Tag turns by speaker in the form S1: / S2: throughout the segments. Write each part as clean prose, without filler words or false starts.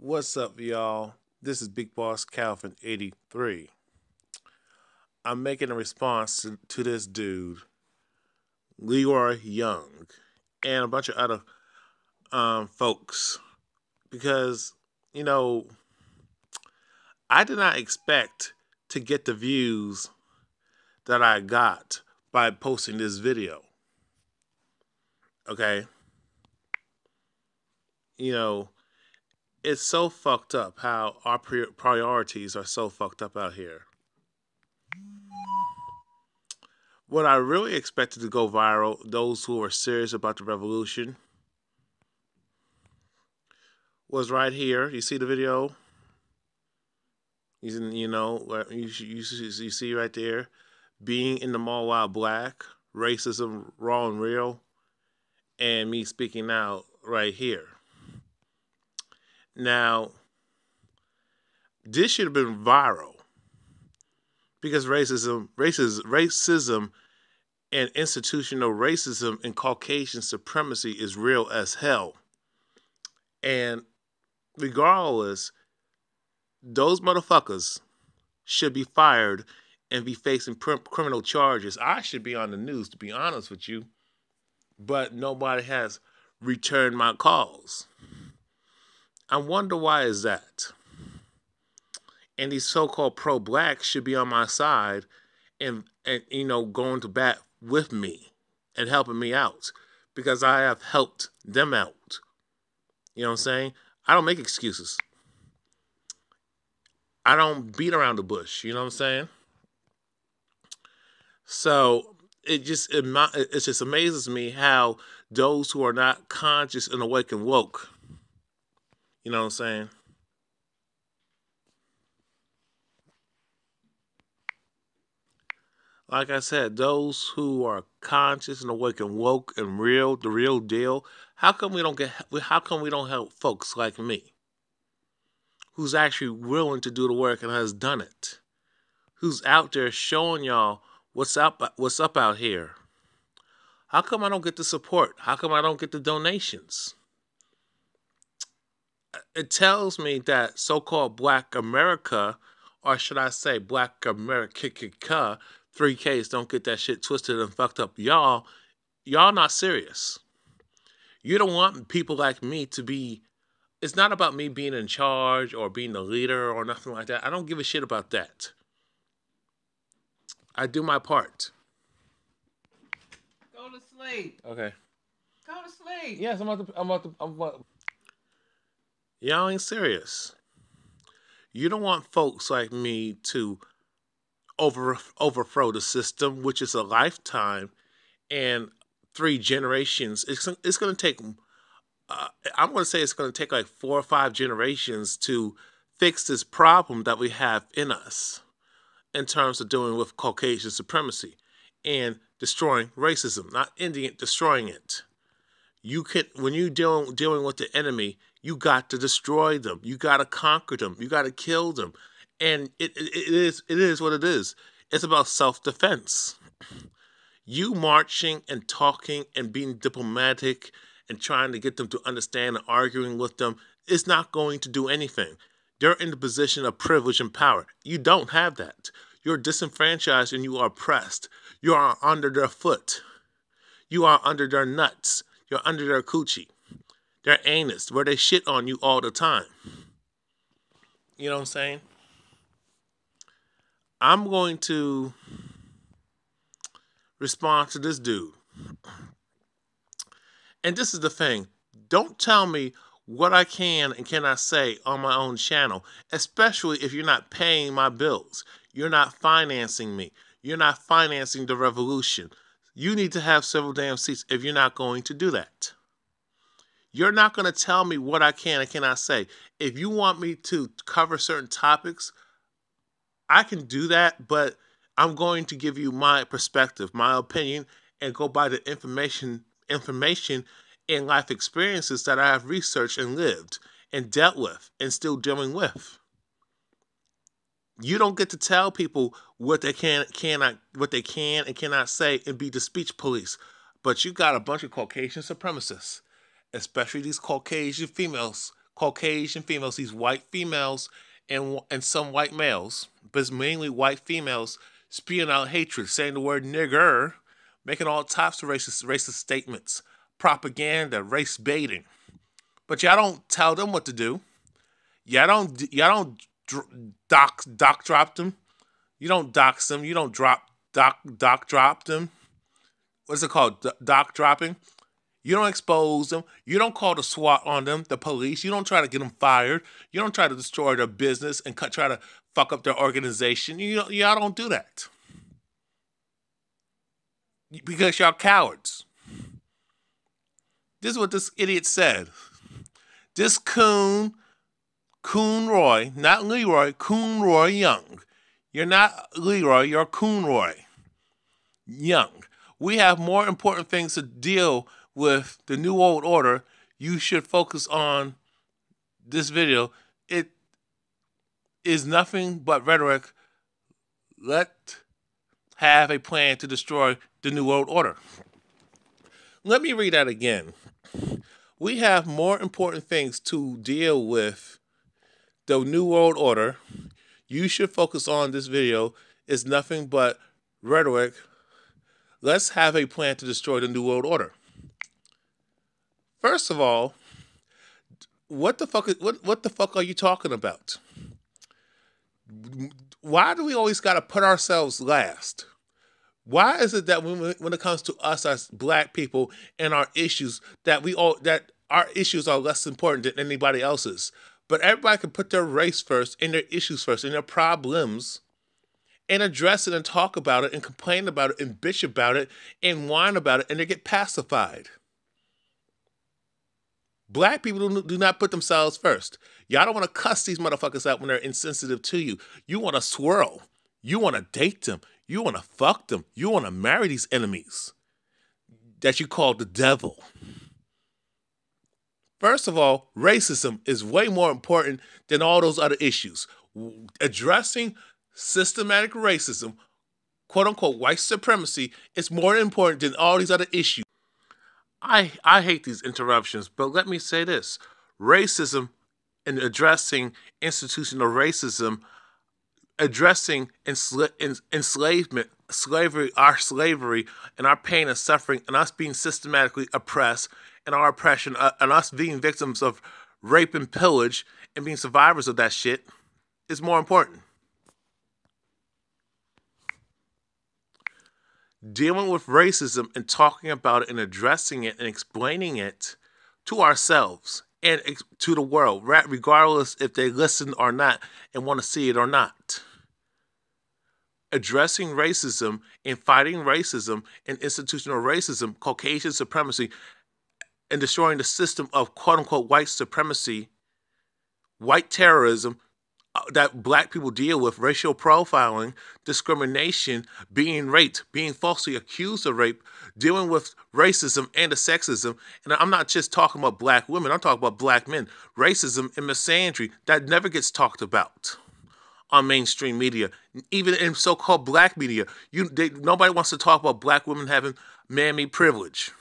S1: What's up, y'all? This is Big Boss Calvin 83. I'm making a response to this dude, Leroy Young, and a bunch of other folks because, you know, I did not expect to get the views that I got by posting this video. Okay? You know, it's so fucked up how our priorities are so fucked up out here. What I really expected to go viral, those who are serious about the revolution, was right here. You see the video? You see right there, being in the mall while black, racism raw and real, and me speaking out right here. Now, this should have been viral because racism, and institutional racism and Caucasian supremacy is real as hell. And regardless, those motherfuckers should be fired and be facing criminal charges. I should be on the news, to be honest with you, but nobody has returned my calls. I wonder why is that. And these so-called pro-blacks should be on my side and going to bat with me and helping me out because I have helped them out. You know what I'm saying? I don't make excuses. I don't beat around the bush. You know what I'm saying? So it just amazes me how those who are not conscious and awake and woke, you know what I'm saying? Like I said, those who are conscious and awake and woke and real, the real deal. How come we don't help folks like me, who's actually willing to do the work and has done it, who's out there showing y'all what's up out here? How come I don't get the support? How come I don't get the donations? It tells me that so-called Black America, or should I say Black America, 3Ks, don't get that shit twisted and fucked up. Y'all not serious. You don't want people like me to be, it's not about me being in charge or being the leader or nothing like that. I don't give a shit about that. I do my part.
S2: Go to sleep.
S1: Okay.
S2: Go to sleep.
S1: Yes, I'm about to. Y'all ain't serious. You don't want folks like me to overthrow the system, which is a lifetime and 3 generations. It's going to take. I'm going to say it's going to take like 4 or 5 generations to fix this problem that we have in us in terms of dealing with Caucasian supremacy and destroying racism, not ending it, destroying it. When you dealing with the enemy, you got to destroy them. You got to conquer them. You got to kill them, and it is what it is. It's about self-defense. You marching and talking and being diplomatic and trying to get them to understand and arguing with them is not going to do anything. They're in the position of privilege and power. You don't have that. You're disenfranchised and you are oppressed. You are under their foot. You are under their nuts. You're under their coochie. Their anus, where they shit on you all the time. You know what I'm saying? I'm going to respond to this dude. And this is the thing. Don't tell me what I can and cannot say on my own channel, especially if you're not paying my bills. You're not financing me. You're not financing the revolution. You need to have several damn seats if you're not going to do that. You're not going to tell me what I can and cannot say. If you want me to cover certain topics, I can do that, but I'm going to give you my perspective, my opinion, and go by the information and life experiences that I have researched and lived and dealt with and still dealing with. You don't get to tell people what they can and cannot say and be the speech police. But you got a bunch of Caucasian supremacists, especially these Caucasian females, Caucasian females, these white females and some white males, but it's mainly white females spewing out hatred, saying the word nigger, making all types of racist statements, propaganda, race baiting. But y'all don't tell them what to do. Y'all don't doc drop them. You don't dox them. You don't doc drop them. What's it called? Doc dropping. You don't expose them. You don't call the SWAT on them, the police. You don't try to get them fired. You don't try to destroy their business and try to fuck up their organization. Y'all don't do that because y'all cowards. This is what this idiot said. This Coon Roy, not Leroy, Coon Roy Young. You're not Leroy, you're Coon Roy Young. We have more important things to deal with the New World Order. You should focus on this video. It is nothing but rhetoric. Let's have a plan to destroy the New World Order. Let me read that again. We have more important things to deal with the New World Order. You should focus on this video. It's nothing but rhetoric. Let's have a plan to destroy the New World Order. First of all, what the fuck are you talking about? Why do we always got to put ourselves last? Why is it that when it comes to us as black people and our issues, that our issues are less important than anybody else's? But everybody can put their race first and their issues first and their problems and address it and talk about it and complain about it and bitch about it and whine about it, and they get pacified. Black people do not put themselves first. Y'all don't want to cuss these motherfuckers out when they're insensitive to you. You want to swirl. You want to date them. You want to fuck them. You want to marry these enemies that you call the devil. First of all, racism is way more important than all those other issues. Addressing systematic racism, quote unquote white supremacy, is more important than all these other issues. I hate these interruptions, but let me say this. Racism and addressing institutional racism, addressing enslavement, our slavery, and our pain and suffering, and us being systematically oppressed, and our oppression, and us being victims of rape and pillage, and being survivors of that shit, is more important. Dealing with racism and talking about it and addressing it and explaining it to ourselves and to the world, regardless if they listen or not and want to see it or not. Addressing racism and fighting racism and institutional racism, Caucasian supremacy, and destroying the system of quote-unquote white supremacy, white terrorism that black people deal with, racial profiling, discrimination, being raped, being falsely accused of rape, dealing with racism and the sexism. And I'm not just talking about black women, I'm talking about black men. Racism and misandry that never gets talked about on mainstream media, even in so-called black media. Nobody wants to talk about black women having man-made privilege.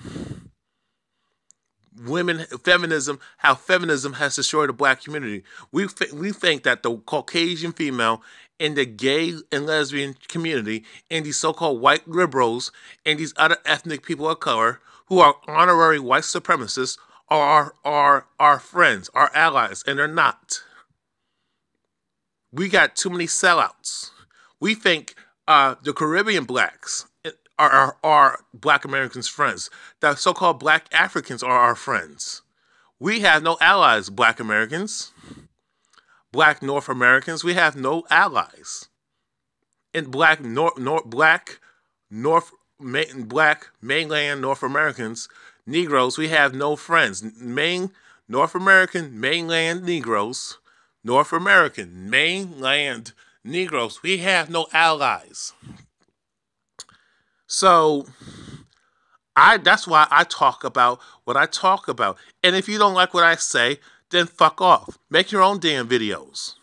S1: Feminism, how feminism has destroyed the black community. We think that the Caucasian female and the gay and lesbian community and these so-called white liberals and these other ethnic people of color who are honorary white supremacists are our friends, our allies, and they're not. We got too many sellouts. We think the Caribbean blacks are black Americans' friends. The so-called black Africans are our friends. We have no allies, black Americans. Black North Americans, we have no allies. And black mainland North Americans, Negroes, we have no friends. North American mainland Negroes, North American mainland Negroes, we have no allies. So, that's why I talk about what I talk about. And if you don't like what I say, then fuck off. Make your own damn videos.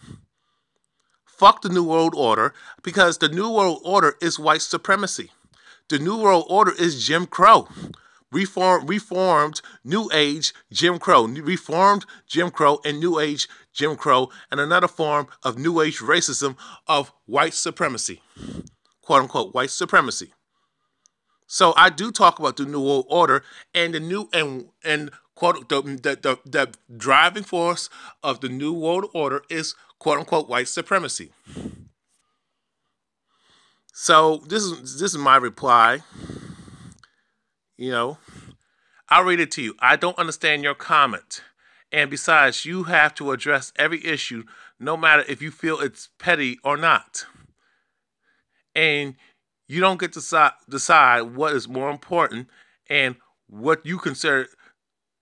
S1: Fuck the New World Order, because the New World Order is white supremacy. The New World Order is Jim Crow. reformed New Age Jim Crow, reformed Jim Crow and New Age Jim Crow, and another form of New Age racism of white supremacy, quote unquote white supremacy. So I do talk about the New World Order and the new and quote the driving force of the New World Order is quote unquote white supremacy. So this is my reply. You know, I'll read it to you. I don't understand your comment. And besides, you have to address every issue, no matter if you feel it's petty or not. And you don't get to decide what is more important and what you consider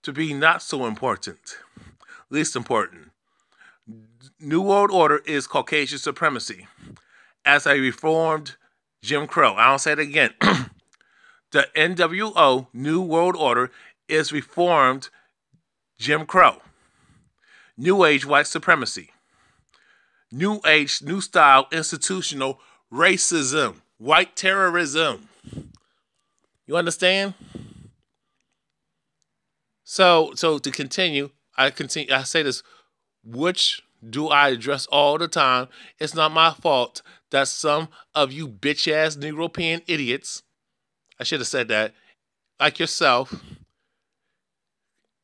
S1: to be not so important, least important. New World Order is Caucasian supremacy. As a reformed Jim Crow, I'll say it again. The NWO, New World Order, is reformed Jim Crow. New Age white supremacy. New Age, new style, institutional racism, white terrorism. You understand? So to continue, I say this, which do I address all the time? It's not my fault that some of you bitch ass Negropean idiots, I should have said that, like yourself,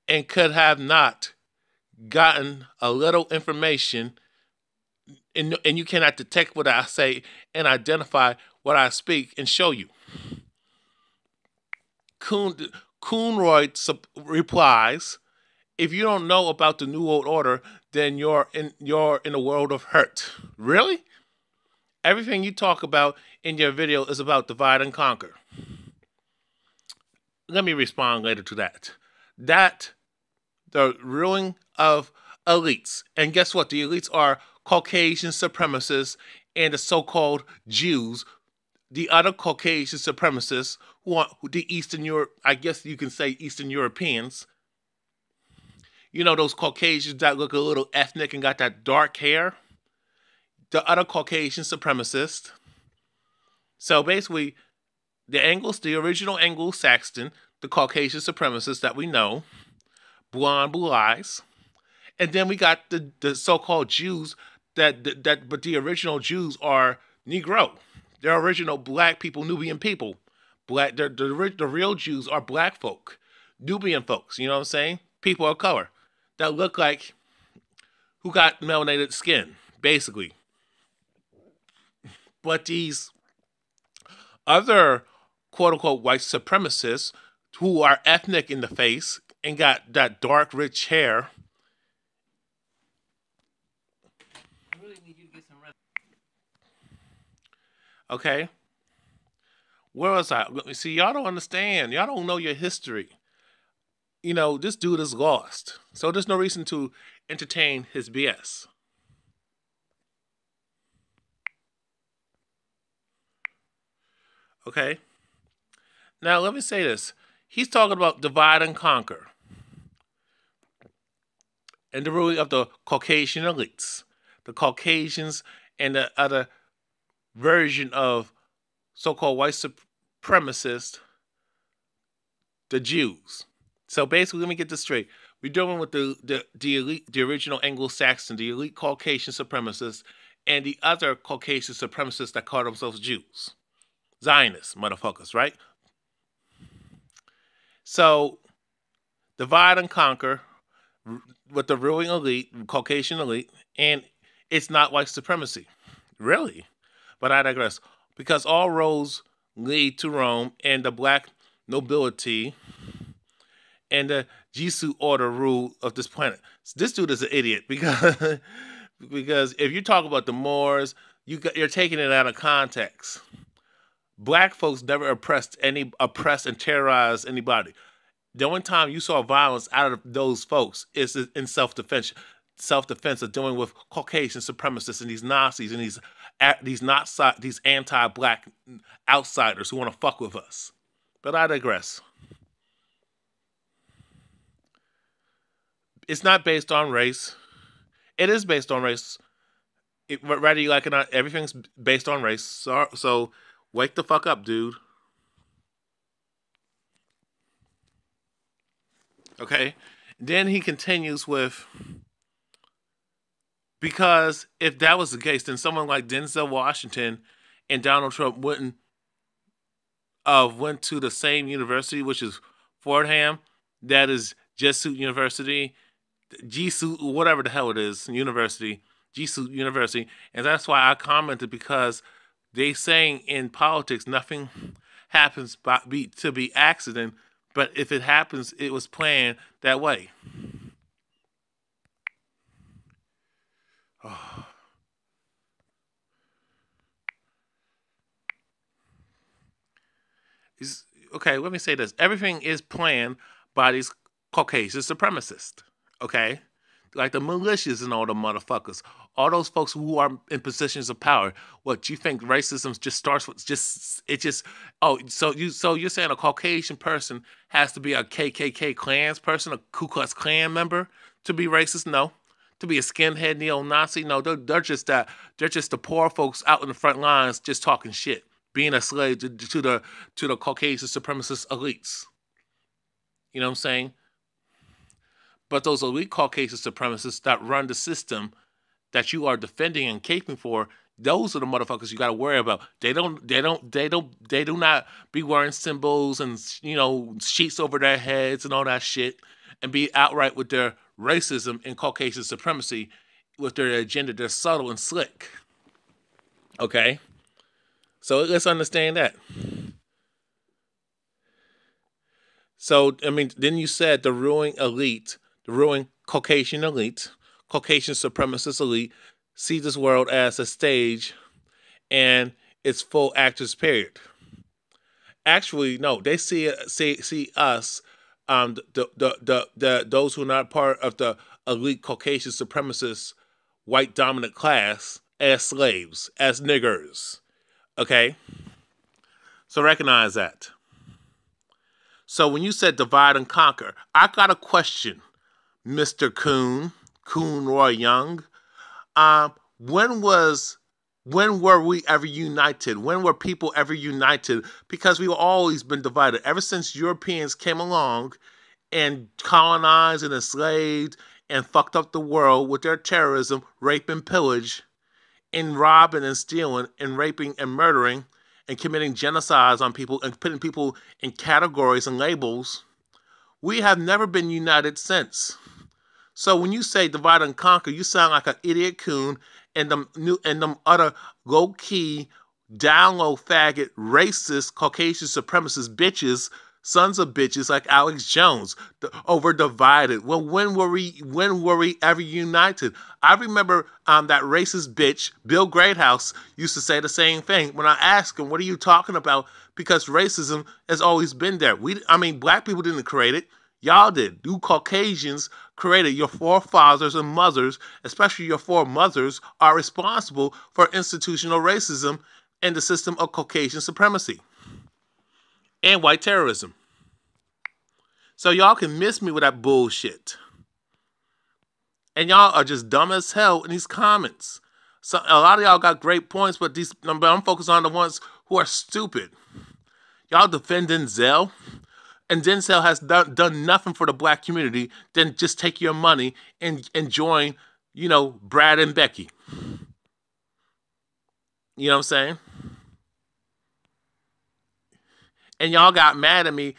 S1: and could have not gotten a little information, and you cannot detect what I say and identify what I speak and show you. Coonroyd replies, if you don't know about the New World Order, then you're in a world of hurt. Really? Everything you talk about in your video is about divide and conquer. Let me respond later to that. That the ruling of elites, and guess what? The elites are Caucasian supremacists and the so-called Jews, the other Caucasian supremacists who are the Eastern Europe, I guess you can say Eastern Europeans. You know those Caucasians that look a little ethnic and got that dark hair? The other Caucasian supremacists. So basically, the original Anglo-Saxon, the Caucasian supremacists that we know, blonde, blue eyes. And then we got the so-called Jews but the original Jews are Negro. They're original black people, Nubian people. The real Jews are black folk, Nubian folks, you know what I'm saying? People of color that look like who got melanated skin, basically. But these other quote unquote white supremacists who are ethnic in the face and got that dark, rich hair.
S2: I really need you to get some rest.
S1: Okay? Where was I? See, y'all don't understand. Y'all don't know your history. You know, this dude is lost. So there's no reason to entertain his BS. Okay? Now, let me say this. He's talking about divide and conquer and the ruling of the Caucasian elites, the Caucasians and the other version of so-called white supremacists, the Jews. So basically, let me get this straight. We're dealing with the elite, the original Anglo-Saxon, the elite Caucasian supremacists, and the other Caucasian supremacists that call themselves Jews. Zionists, motherfuckers, right? So, divide and conquer with the ruling elite, Caucasian elite, and it's not white supremacy. Really? But I digress. Because all roads lead to Rome, and the black nobility and the Jesu order rule of this planet. This dude is an idiot because because if you talk about the Moors, you're taking it out of context. Black folks never oppressed and terrorized anybody. The only time you saw violence out of those folks is in self-defense of dealing with Caucasian supremacists and these Nazis and these anti-black outsiders who want to fuck with us. But I digress. It's not based on race. It is based on race. Whether you like it or not, everything's based on race. So wake the fuck up, dude. Okay. Then he continues with, because if that was the case, then someone like Denzel Washington and Donald Trump wouldn't went to the same university, which is Fordham, that is Jesuit University, G Suit, whatever the hell it is, University, G Suit University, and that's why I commented, because they saying in politics nothing happens to be accident, but if it happens, it was planned that way. Okay, let me say this. Everything is planned by these Caucasian supremacists. Okay? Like the militias and all the motherfuckers. All those folks who are in positions of power. What you think racism just starts with so you're saying a Caucasian person has to be a KKK Klans person, a Ku Klux Klan member to be racist? No. To be a skinhead neo-Nazi? No, they're just the poor folks out in the front lines just talking shit, being a slave to the Caucasian supremacist elites. You know what I'm saying? But those elite Caucasian supremacists that run the system that you are defending and caping for, those are the motherfuckers you got to worry about. They do not be wearing symbols and sheets over their heads and all that shit, and be outright with their racism and Caucasian supremacy with their agenda. They're subtle and slick. Okay, so let's understand that. So I mean, then you said the ruling elite, the ruling Caucasian elite, Caucasian supremacist elite, see this world as a stage and its full actors period. Actually, no, they see us, those who are not part of the elite Caucasian supremacist white dominant class, as slaves, as niggers. Okay, so recognize that. So when you said divide and conquer, I got a question, Mister Coon Roy Young. When was when were we ever united? When were people ever united? Because we've always been divided. Ever since Europeans came along and colonized and enslaved and fucked up the world with their terrorism, rape and pillage, and robbing and stealing and raping and murdering and committing genocides on people and putting people in categories and labels, we have never been united since. So when you say divide and conquer, you sound like an idiot coon and them other low key, down low faggot, racist, Caucasian supremacist bitches, sons of bitches like Alex Jones, over divided. Well, when were we ever united? I remember that racist bitch Bill Greathouse used to say the same thing when I asked him, "What are you talking about?" Because racism has always been there. I mean, black people didn't create it. Y'all did. You Caucasians created. Your forefathers and mothers, especially your foremothers, are responsible for institutional racism and the system of Caucasian supremacy and white terrorism. So y'all can miss me with that bullshit. And y'all are just dumb as hell in these comments. So a lot of y'all got great points, but I'm focused on the ones who are stupid. Y'all defend Denzel, and Denzel has done nothing for the black community than just take your money and join, Brad and Becky. You know what I'm saying? And y'all got mad at me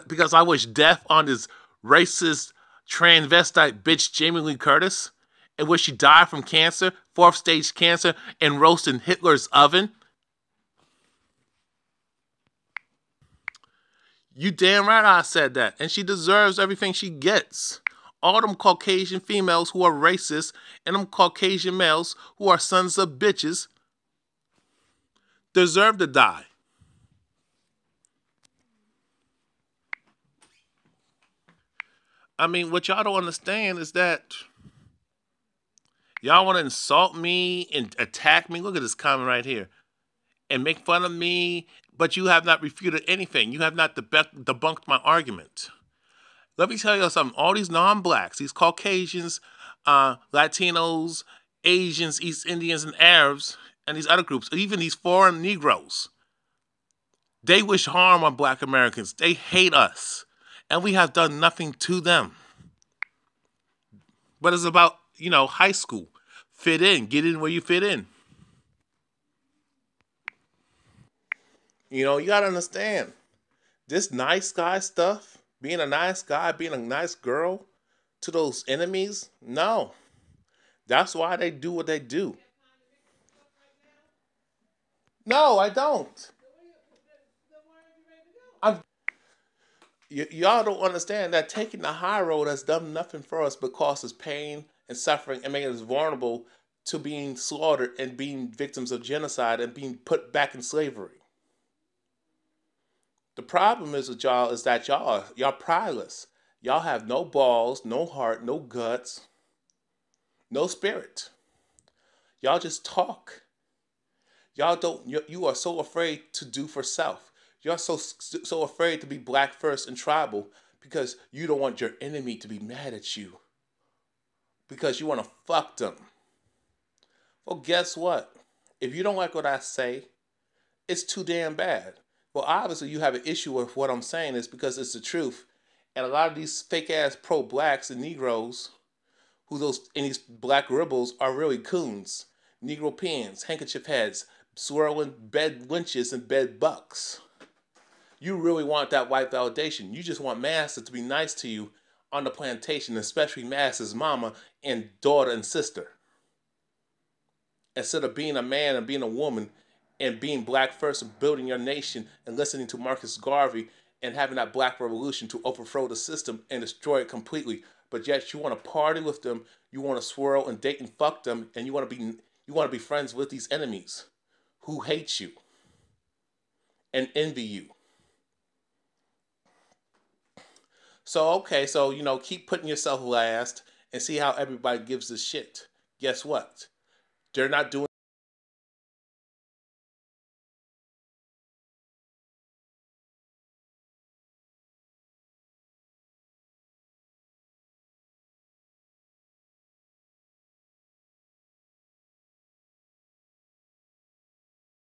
S1: because I wish death on this racist transvestite bitch Jamie Lee Curtis, and wish she died from cancer, fourth stage cancer, and roasted in Hitler's oven. You damn right I said that. And she deserves everything she gets. All them Caucasian females who are racist and them Caucasian males who are sons of bitches deserve to die. I mean, what y'all don't understand is that y'all want to insult me and attack me. Look at this comment right here. And make fun of me, but you have not refuted anything. You have not debunked my argument. Let me tell you something. All these non-blacks, these Caucasians, Latinos, Asians, East Indians, and Arabs, and these other groups, even these foreign Negroes, they wish harm on black Americans. They hate us. and we have done nothing to them. But it's about, high school. Fit in, get in where you fit in. You got to understand this nice guy stuff, being a nice guy, being a nice girl to those enemies. No, that's why they do what they do. No, I don't. I'm y'all don't understand that taking the high road has done nothing for us but causes pain and suffering and making us vulnerable to being slaughtered and being victims of genocide and being put back in slavery. The problem is with y'all is that y'all prideless. Y'all have no balls, no heart, no guts, no spirit. Y'all just talk. Y'all don't. You are so afraid to do for self. You're so afraid to be black first and tribal because you don't want your enemy to be mad at you because you want to fuck them. Well, guess what? If you don't like what I say, it's too damn bad. Well, obviously you have an issue with what I'm saying is because it's the truth, and a lot of these fake ass pro blacks and Negroes, who those and these black rebels are really coons, Negropeans, handkerchief heads, swirling bed lynches and bed bucks. You really want that white validation. You just want Massa to be nice to you on the plantation, especially Massa's mama and daughter and sister. Instead of being a man and being a woman and being black first and building your nation and listening to Marcus Garvey and having that black revolution to overthrow the system and destroy it completely. But yet you want to party with them, you want to swirl and date and fuck them, and you want to be friends with these enemies who hate you and envy you. So okay, so keep putting yourself last and see how everybody gives a shit. Guess what? They're not doing